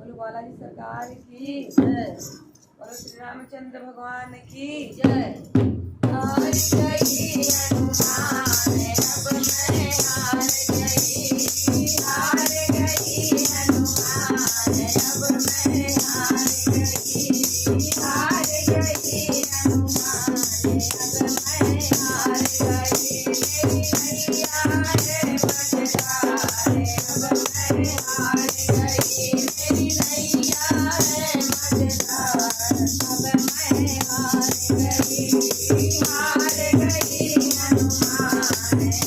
बोलो बालाजी सरकार की जय। बोलो श्री रामचंद्र भगवान की जय। हार गई हनुमान अब मैं हार गई, हार गई हनुमान अब मैं हार गई, हार गई हनुमान अब मैं हार गई। मेरी नैया है मझधार अब मैं हार गई, मेरी नैया है मझधार अब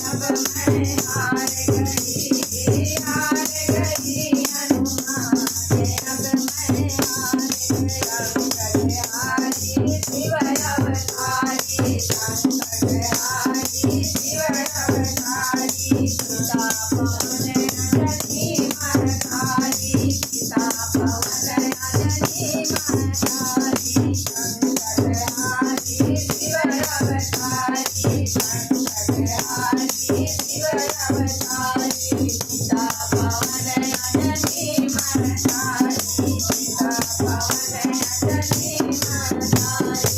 मैं हार गई, हार गई हनुमान अब मैं हार गई, हार गई हनुमान अब मैं हार गई। संकटहारी शिव अवतारी, संकटहारी शिव अवतारी, सीता पवन अंजनी महतारी, सीता पवन अंजनी महतारी। संकटहारी शिव अवतारी, संकटहारी शिव अवतारी, सीता पवन अंजनी महतारी, सीता पवन अंजनी महतारी।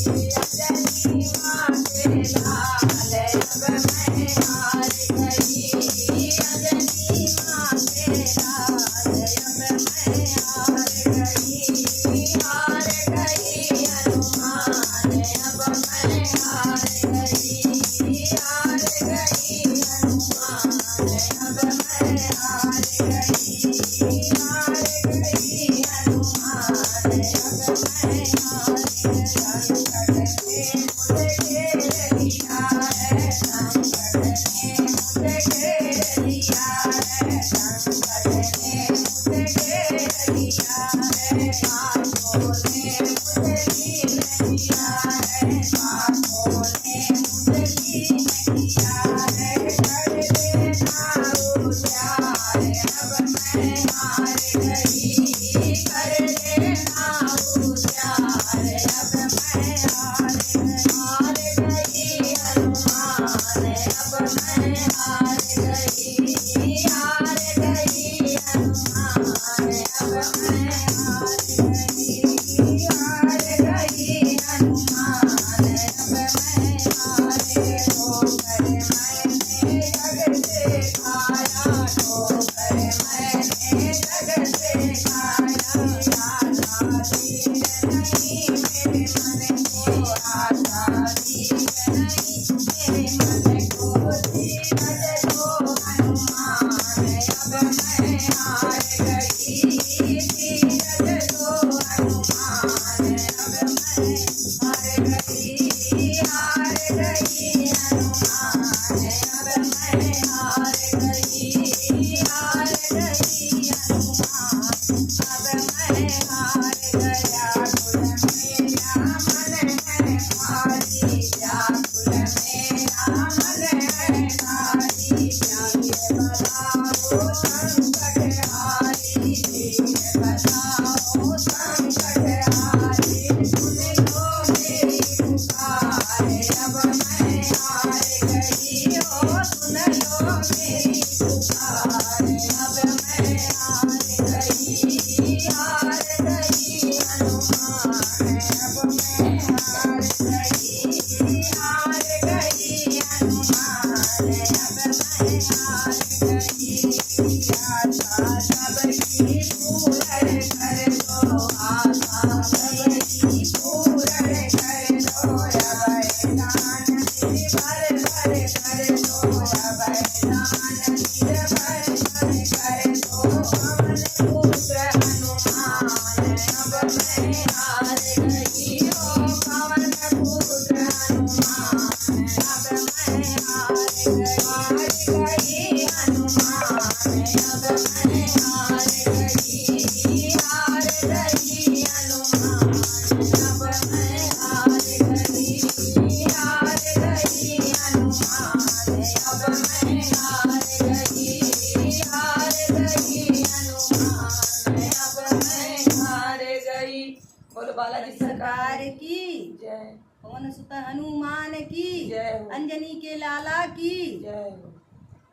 अंजनी माँ के लाल अब मैं हार गई, अंजनी माँ के लाल अब मैं हार गई, हार गई हनुमान अब मैं हार गई, हार गई हनुमान अब मैं हार गई, हार गई हनुमान अब मैं हार गई। संकट ने मुझे घेर लिया है, संकट ने मुझे घेर लिया है, संकट ने मुझे घेर लिया है, पापों ने मुझे लीन किया है, पापों ने मुझे लीन किया है। कर देना उद्धार अब मैं हार गई, कर देना उद्धार अब मैं हार गई, हनुमान अब मैं हार गई, हार गई हनुमान अब मैं हार गई, हार गई हनुमान अब मैं हार गई। ठोकर मैंने जग से खाया, ठोकर मैंने जग से खाया, आशा दीन नहीं मेरे मन को, आशा दीन नहीं मेरे मन को, धीरज दो हनुमान अब मैं हार गई, धीरज दो हनुमान अब मैं हार गई, हार गई हनुमान अब मैं हार गई, हार गई हनुमान अब मैं हार गया। कुल मेरा मन है भारी, व्याकुल मेरा मन है भारी, जाके बताओ संकटहारी, जाके बताओ संकटहारी। सुन लो मेरी पुकार अब मैं हार गई, ओ सुन लो मेरी पुकार अब मैं हार गई, हार गई हनुमान अब मैं हार गई, हार गई हनुमान अब मैं हार गई। आशा सबकी पूर्ण कर दो, आशा सबकी पूर्ण कर दो, अभयदान निधि भर भर कर दो, अभयदान निधि भर भर कर दो। पवन पुत्र हनुमान अब मैं हार गई, ओ पवन पुत्र हनुमान अब मैं हार गई, हार गई हनुमान अब मैं हार गई, हार गई हनुमान अब मैं हार गई, हार गई हनुमान अब मैं हार गई, हार गई हनुमान अब मैं हार गई। बोलो बालाजी सरकार की जय, पवन सुत हनुमान की जय हो। अंजनी के लाला की जय हो।